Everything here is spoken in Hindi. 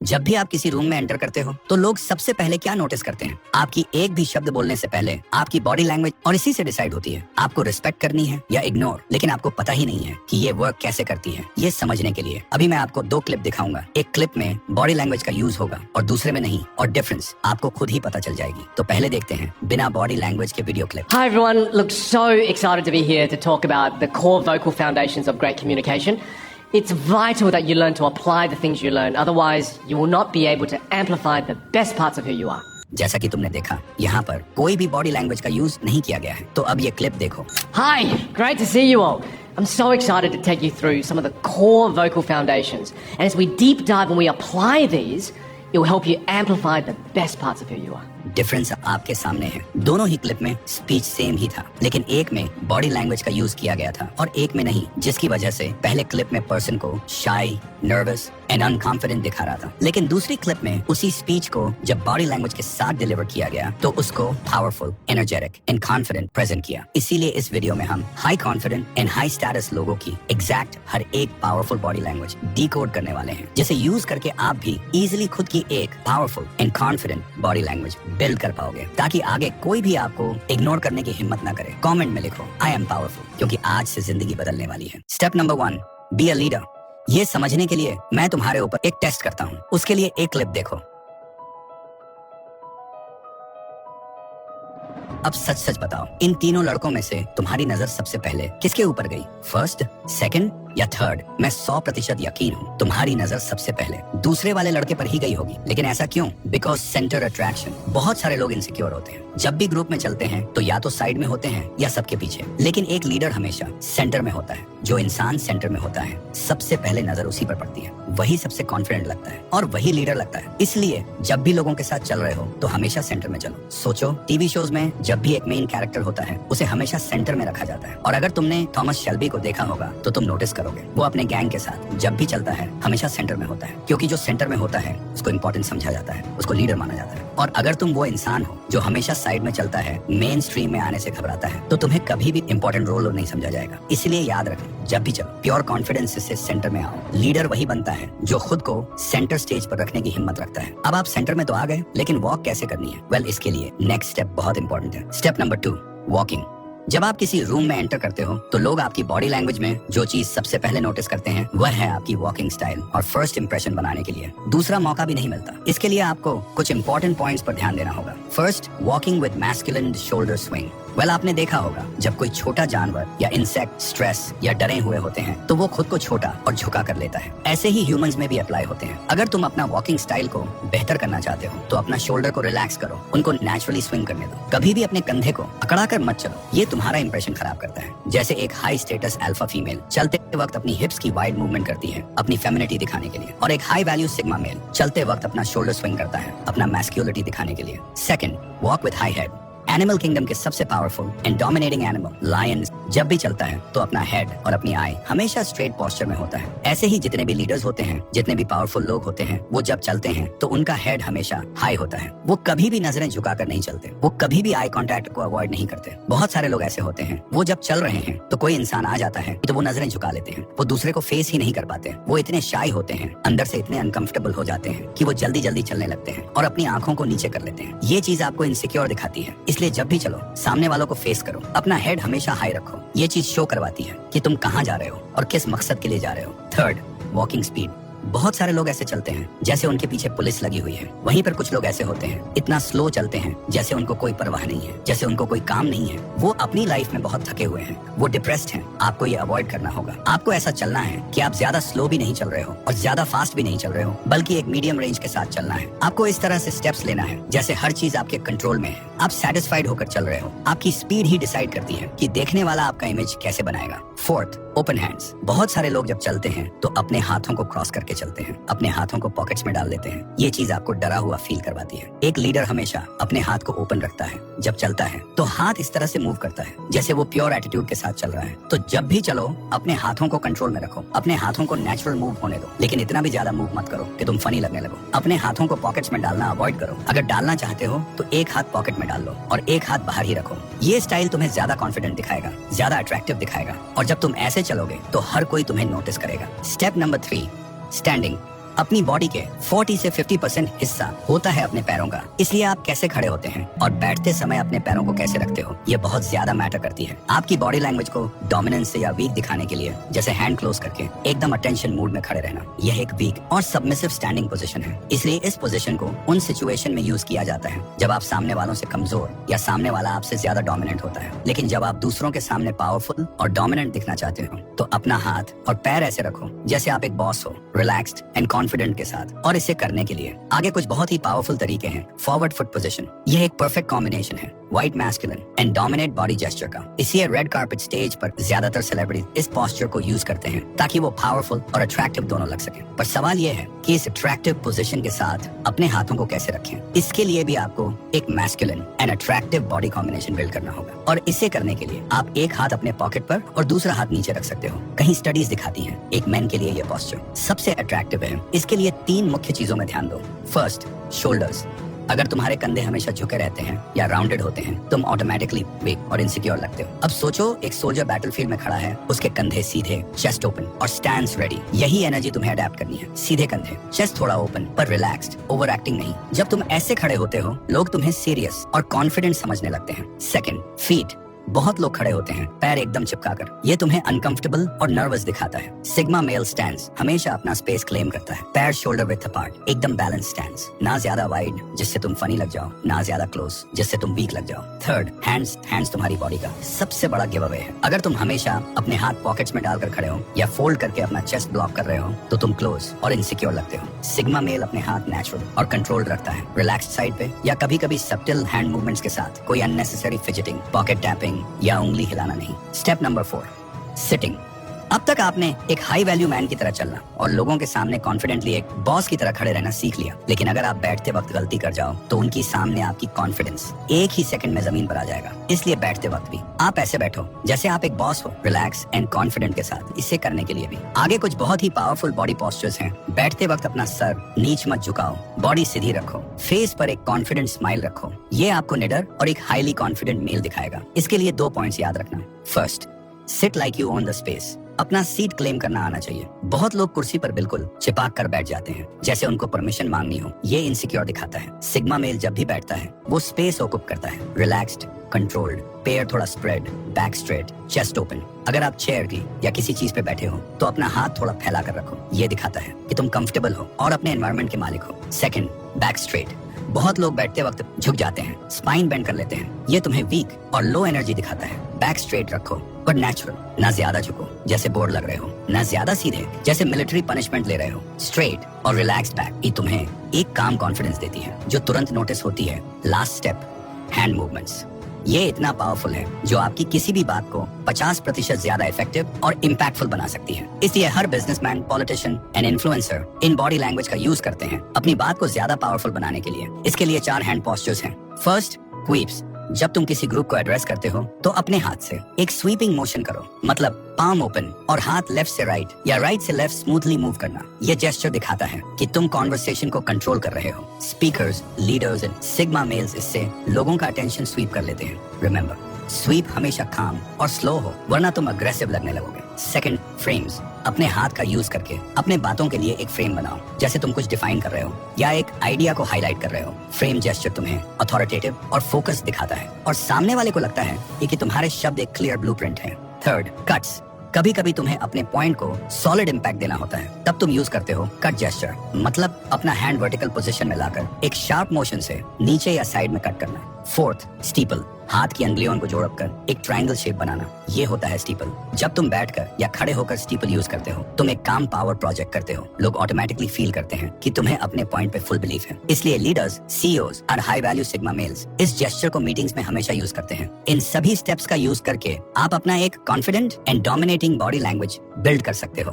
जब भी आप किसी रूम में एंटर करते हो तो लोग सबसे पहले क्या नोटिस करते हैं? आपकी एक भी शब्द बोलने से पहले आपकी बॉडी लैंग्वेज, और इसी से डिसाइड होती है आपको रिस्पेक्ट करनी है या इग्नोर। लेकिन आपको पता ही नहीं है कि ये वर्क कैसे करती है। ये समझने के लिए अभी मैं आपको 2 क्लिप दिखाऊंगा। एक क्लिप में बॉडी लैंग्वेज का यूज होगा और दूसरे में नहीं, और डिफरेंस आपको खुद ही पता चल जाएगी। तो पहले देखते हैं बिना बॉडी लैंग्वेज के video clip. Hi everyone, look, so excited to be here to talk about the core vocal foundations of great communication. It's vital that you learn to apply the things you learn, otherwise you will not be able to amplify the best parts of who you are. जैसा कि तुमने देखा, यहाँ पर कोई भी बॉडी लैंग्वेज का यूज नहीं किया गया है। तो अब ये क्लिप देखो। Hi, great to see you all. I'm so excited to take you through some of the core vocal foundations. And as we deep dive and we apply these, it will help you amplify the best parts of who you are. Difference आपके सामने है। दोनों ही क्लिप में स्पीच सेम ही था, लेकिन एक में बॉडी लैंग्वेज का यूज किया गया था और एक में नहीं, जिसकी वजह से पहले क्लिप में पर्सन को शाई, नर्वस एंड अनकॉन्फिडेंट दिखा रहा था, लेकिन दूसरी क्लिप में उसी स्पीच को जब बॉडी लैंग्वेज के साथ डिलीवर किया गया तो उसको powerful, energetic and confident present किया। इसीलिए इस वीडियो में हम high confident and high status लोगों की एग्जैक्ट हर एक पावरफुल बॉडी लैंग्वेज डिकोड करने वाले हैं, जिसे यूज करके आप भी इजिली खुद की एक powerful and confident body language build कर पाओगे, ताकि आगे कोई भी आपको इग्नोर करने की हिम्मत ना करे। कमेंट में लिखो आई एम पावरफुल, क्योंकि आज से जिंदगी बदलने वाली है। Step number 1, be a leader. ये समझने के लिए मैं तुम्हारे ऊपर एक टेस्ट करता हूँ। उसके लिए एक क्लिप देखो। अब सच सच बताओ, इन तीनों लड़कों में से तुम्हारी नजर सबसे पहले किसके ऊपर गई? फर्स्ट, सेकंड या थर्ड? मैं 100% यकीन हूँ तुम्हारी नजर सबसे पहले दूसरे वाले लड़के पर ही गई होगी। लेकिन ऐसा क्यों? Because centre attraction. बहुत सारे लोग इनसिक्योर होते हैं। जब भी ग्रुप में चलते हैं तो या तो साइड में होते हैं या सबके पीछे, लेकिन एक लीडर हमेशा सेंटर में होता है। जो इंसान सेंटर में होता है सबसे पहले नजर उसी पर पड़ती है, वही सबसे कॉन्फिडेंट लगता है और वही लीडर लगता है। इसलिए जब भी लोगों के साथ चल रहे हो तो हमेशा सेंटर में चलो। सोचो, टीवी शोज में जब भी एक मेन कैरेक्टर होता है उसे हमेशा सेंटर में रखा जाता है। और अगर तुमने थॉमस शेल्बी को देखा होगा तो तुम नोटिस करोगे वो अपने गैंग के साथ जब भी चलता है हमेशा सेंटर में होता है, क्योंकि जो सेंटर में होता है उसको इंपॉर्टेंट समझा जाता है, उसको लीडर माना जाता है। और अगर तुम वो इंसान हो जो हमेशा साइड में चलता है, मेन स्ट्रीम में आने से घबराता है, तो तुम्हें कभी भी इंपॉर्टेंट रोल नहीं समझा जाएगा। इसलिए याद रखो, जब भी चलो प्योर कॉन्फिडेंस से सेंटर में आओ। लीडर वही बनता है जो खुद को सेंटर स्टेज पर रखने की हिम्मत रखता है। अब आप सेंटर में तो आ गए, लेकिन वॉक कैसे करनी है? वेल, इसके लिए नेक्स्ट स्टेप बहुत इंपॉर्टेंट है। Step number 2, walking. जब आप किसी रूम में एंटर करते हो तो लोग आपकी बॉडी लैंग्वेज में जो चीज सबसे पहले नोटिस करते हैं वह है आपकी वॉकिंग स्टाइल। और फर्स्ट इंप्रेशन बनाने के लिए दूसरा मौका भी नहीं मिलता। इसके लिए आपको कुछ इंपॉर्टेंट पॉइंट्स पर ध्यान देना होगा। First, walking with masculine shoulder swing. Well, आपने देखा होगा जब कोई छोटा जानवर या इंसेक्ट स्ट्रेस या डरे हुए होते हैं तो वो खुद को छोटा और झुका कर लेता है। ऐसे ही ह्यूमंस में भी अप्लाई होते हैं। अगर तुम अपना वॉकिंग स्टाइल को बेहतर करना चाहते हो तो अपना शोल्डर को रिलैक्स करो, उनको नेचुरली स्विंग करने दो। कभी भी अपने कंधे को अकड़ा कर मत चलो, ये तुम्हारा इंप्रेशन खराब करता है। जैसे एक हाई स्टेटस अल्फा फीमेल चलते वक्त अपनी हिप्स की वाइड मूवमेंट करती है अपनी फेमिनिटी दिखाने के लिए, और एक हाई वैल्यू सिग्मा मेल चलते वक्त अपना शोल्डर स्विंग करता है अपना मैस्कुलिनिटी दिखाने के लिए। Second, walk with high head. Animal kingdom के सबसे powerful and dominating animal lion जब भी चलता है तो अपना हेड और अपनी आई हमेशा स्ट्रेट पोस्चर में होता है। ऐसे ही जितने भी लीडर्स होते हैं, जितने भी पावरफुल लोग होते हैं, वो जब चलते हैं तो उनका हेड हमेशा हाई होता है। वो कभी भी नजरें झुकाकर नहीं चलते, वो कभी भी आई कांटेक्ट को अवॉइड नहीं करते। बहुत सारे लोग ऐसे होते हैं, वो जब चल रहे हैं तो कोई इंसान आ जाता है तो वो नजरें झुका लेते हैं, वो दूसरे को फेस ही नहीं कर पाते। वो इतने शाई होते हैं, अंदर से इतने अनकंफर्टेबल हो जाते हैं कि वो जल्दी जल्दी चलने लगते हैं और अपनी आंखों को नीचे कर लेते हैं। ये चीज आपको इनसिक्योर दिखाती है। इसलिए जब भी चलो सामने वालों को फेस करो, अपना हेड हमेशा हाई रखो। ये चीज शो करवाती है कि तुम कहाँ जा रहे हो और किस मकसद के लिए जा रहे हो। Third, walking speed. बहुत सारे लोग ऐसे चलते हैं जैसे उनके पीछे पुलिस लगी हुई है। वहीं पर कुछ लोग ऐसे होते हैं इतना स्लो चलते हैं जैसे उनको कोई परवाह नहीं है, जैसे उनको कोई काम नहीं है। वो अपनी लाइफ में बहुत थके हुए हैं, वो डिप्रेस्ड हैं। आपको ये अवॉइड करना होगा। आपको ऐसा चलना है कि आप ज्यादा स्लो भी नहीं चल रहे हो और ज्यादा फास्ट भी नहीं चल रहे हो, बल्कि एक मीडियम रेंज के साथ चलना है। आपको इस तरह से स्टेप्स लेना है जैसे हर चीज आपके कंट्रोल में है, आप सेटिस्फाइड होकर चल रहे हो। आपकी स्पीड ही डिसाइड करती है कि देखने वाला आपका इमेज कैसे बनाएगा। Fourth, open hands. बहुत सारे लोग जब चलते हैं तो अपने हाथों को क्रॉस करके चलते हैं, अपने हाथों को पॉकेट्स में डाल देते हैं। ये चीज आपको डरा हुआ फील करवाती है। एक लीडर हमेशा अपने हाथ को ओपन रखता है। जब चलता है तो हाथ इस तरह से मूव करता है जैसे वो प्योर एटीट्यूड के साथ चल रहा है। तो जब भी चलो अपने हाथों को कंट्रोल में रखो, अपने हाथों को नेचुरल मूव होने दो, लेकिन इतना भी ज्यादा मूव मत करो कि तुम फनी लगने लगो। अपने हाथों को पॉकेट्स में डालना अवॉइड करो। अगर डालना चाहते हो तो एक हाथ पॉकेट में डाल लो और एक हाथ बाहर ही रखो। ये स्टाइल तुम्हें ज्यादा कॉन्फिडेंट दिखाएगा, ज्यादा अट्रैक्टिव दिखाएगा, और जब तुम ऐसे चलोगे तो हर कोई तुम्हें नोटिस करेगा। Step number 3, standing. अपनी बॉडी के 40 से 50% हिस्सा होता है अपने पैरों का। इसलिए आप कैसे खड़े होते हैं और बैठते समय अपने पैरों को कैसे रखते हो, ये बहुत ज्यादा मैटर करती है। आपकी बॉडी लैंग्वेज को डोमिनेंस या वीक दिखाने के लिए, जैसे हैंड क्लोज करके एकदम अटेंशन मूड में खड़े रहना, यह एक वीक और सबमिसिव स्टैंडिंग पोजीशन है। इसलिए इस पोजीशन को उन सिचुएशन में यूज किया जाता है जब आप सामने वालों से कमजोर या सामने वाला आपसे ज्यादा डोमिनेंट होता है। लेकिन जब आप दूसरों के सामने पावरफुल और डोमिनेंट दिखना चाहते हो तो अपना हाथ और पैर ऐसे रखो जैसे आप एक बॉस हो, रिलैक्स्ड एंड कॉन्फिडेंट के साथ। और इसे करने के लिए आगे कुछ बहुत ही पावरफुल तरीके हैं। फॉरवर्ड फुट पोजीशन, यह एक परफेक्ट कॉम्बिनेशन है white masculine and dominate body gesture का। इसलिए रेड कार्पेट स्टेज पर ज्यादातर सेलिब्रिटीज इस पोस्चर को यूज करते हैं ताकि वो पावरफुल और अट्रैक्टिव दोनों लग सके। पर सवाल यह है कि इस अट्रैक्टिव पोजीशन के साथ अपने हाथों को कैसे रखें। इसके लिए भी आपको एक masculine and attractive body combination build करना होगा। और इसे करने के लिए आप एक हाथ अपने पॉकेट पर और दूसरा हाथ नीचे रख सकते हो। कहीं स्टडीज दिखाती हैं एक मैन के लिए यह पोस्चर सबसे अट्रैक्टिव है। इसके लिए 3 मुख्य चीजों में ध्यान दो। First, shoulders. अगर तुम्हारे कंधे हमेशा झुके रहते हैं या राउंडेड होते हैं, तुम ऑटोमेटिकली वीक और इनसिक्योर लगते हो। अब सोचो एक सोल्जर बैटलफील्ड में खड़ा है, उसके कंधे सीधे, चेस्ट ओपन और स्टैंड्स रेडी। यही एनर्जी तुम्हें अडेप्ट करनी है। सीधे कंधे, चेस्ट थोड़ा ओपन पर रिलैक्स्ड, ओवर एक्टिंग नहीं। जब तुम ऐसे खड़े होते हो, लोग तुम्हें सीरियस और कॉन्फिडेंट समझने लगते हैं। Second, feet. बहुत लोग खड़े होते हैं पैर एकदम चिपकाकर, ये तुम्हें अनकंफर्टेबल और नर्वस दिखाता है। सिग्मा मेल स्टैंड्स हमेशा अपना स्पेस क्लेम करता है। पैर शोल्डर विड्थ अपार्ट, एकदम बैलेंस स्टैंड्स, ना ज्यादा वाइड जिससे तुम फनी लग जाओ, ना ज्यादा क्लोज जिससे तुम वीक लग जाओ। थर्ड, हैंड्स तुम्हारी बॉडी का सबसे बड़ा गिव अवे है। अगर तुम हमेशा अपने हाथ पॉकेट्स में डालकर खड़े हो या फोल्ड करके अपना चेस्ट ब्लॉक कर रहे हो तो तुम क्लोज और इनसिक्योर लगते हो। सिग्मा मेल अपने हाथ नेचुरल और कंट्रोल्ड रखता है, रिलैक्स्ड साइड पे या कभी कभी सब्टिल हैंड मूवमेंट्स के साथ। कोई अननेसेसरी फिजिटिंग, पॉकेट टैपिंग या उंगली हिलाना नहीं। Step number 4, sitting. अब तक आपने एक हाई वैल्यू मैन की तरह चलना और लोगों के सामने कॉन्फिडेंटली एक बॉस की तरह खड़े रहना सीख लिया। लेकिन अगर आप बैठते वक्त गलती कर जाओ तो उनकी सामने आपकी कॉन्फिडेंस एक ही सेकंड में जमीन पर आ जाएगा। इसलिए बैठते वक्त भी आप ऐसे बैठो जैसे आप एक बॉस हो, रिलैक्स एंड कॉन्फिडेंट के साथ। इसे करने के लिए भी आगे कुछ बहुत ही पावरफुल बॉडी पोस्चर्स हैं। बैठते वक्त अपना सर नीच मत झुकाओ, बॉडी सीधी रखो, फेस पर एक कॉन्फिडेंट स्माइल रखो। ये आपको निडर और एक हाईली कॉन्फिडेंट मेल दिखाएगा। इसके लिए 2 पॉइंट्स याद रखना। First, sit like you own the space. अपना सीट क्लेम करना आना चाहिए। बहुत लोग कुर्सी पर बिल्कुल चिपक कर बैठ जाते हैं जैसे उनको परमिशन मांगनी हो। ये इनसिक्योर दिखाता है। सिग्मा मेल जब भी बैठता है वो स्पेस ऑक्यूप करता है, रिलैक्स्ड, कंट्रोल्ड, पैर थोड़ा spread, back straight, chest open. अगर आप चेयर की या किसी चीज पे बैठे हो तो अपना हाथ थोड़ा फैला कर रखो। ये दिखाता है कि तुम कंफर्टेबल हो और अपने एनवायरनमेंट के मालिक हो। Second, back straight. बहुत लोग बैठते वक्त झुक जाते हैं, स्पाइन बेंड कर लेते हैं। ये तुम्हें वीक और लो एनर्जी दिखाता है। बैक स्ट्रेट रखो पर नेचुरल, ना ज्यादा झुको जैसे बोर्ड लग रहे हो, ना ज्यादा सीधे जैसे मिलिट्री पनिशमेंट ले रहे हो। स्ट्रेट और रिलैक्स्ड बैक ही तुम्हें एक काम कॉन्फिडेंस देती है जो तुरंत नोटिस होती है। Last step, hand movements. ये इतना पावरफुल है जो आपकी किसी भी बात को 50% ज्यादा इफेक्टिव और इम्पैक्टफुल बना सकती है। इसलिए हर बिजनेसमैन, पॉलिटिशियन एंड इन्फ्लुएंसर इन बॉडी लैंग्वेज का यूज करते हैं अपनी बात को ज्यादा पावरफुल बनाने के लिए। इसके लिए 4 हैंड पोस्चर्स हैं। फर्स्ट, क्वीप्स। जब तुम किसी ग्रुप को एड्रेस करते हो तो अपने हाथ से एक स्वीपिंग मोशन करो, मतलब पाम ओपन और हाथ लेफ्ट से राइट या राइट से लेफ्ट स्मूथली मूव करना। यह जेस्चर दिखाता है कि तुम कॉन्वर्सेशन को कंट्रोल कर रहे हो। Speakers, leaders and sigma males इससे लोगों का अटेंशन स्वीप कर लेते हैं। रिमेंबर, स्वीप हमेशा काम और स्लो हो वरना तुम अग्रेसिव लगने लगोगे। Second, frames. अपने हाथ का यूज करके अपने बातों के लिए एक फ्रेम बनाओ, जैसे तुम कुछ डिफाइन कर रहे हो या एक आइडिया को हाईलाइट कर रहे हो। फ्रेम जेस्चर तुम्हें अथॉरिटेटिव और फोकस दिखाता है और सामने वाले को लगता है कि तुम्हारे शब्द एक क्लियर ब्लूप्रिंट है। Third, cuts. कभी कभी तुम्हें अपने पॉइंट को सॉलिड इंपैक्ट देना होता है, तब तुम यूज करते हो कट जेस्चर, मतलब अपना हैंड वर्टिकल पोजीशन में लाकर एक शार्प मोशन से नीचे या साइड में कट करना। Fourth, steeple. हाथ की अंगुलियों को जोड़कर एक ट्रायंगल शेप बनाना, ये होता है स्टीपल। जब तुम बैठकर या खड़े होकर स्टीपल यूज करते हो तुम एक काम पावर प्रोजेक्ट करते हो। लोग ऑटोमेटिकली फील करते हैं कि तुम्हें अपने पॉइंट पे फुल बिलीफ है। इसलिए लीडर्स, सीईओज और हाई वैल्यू सिग्मा मेल्स इस जेस्चर को मीटिंग्स में हमेशा यूज करते हैं। इन सभी स्टेप्स का यूज करके आप अपना एक confident and dominating body language build कर सकते हो।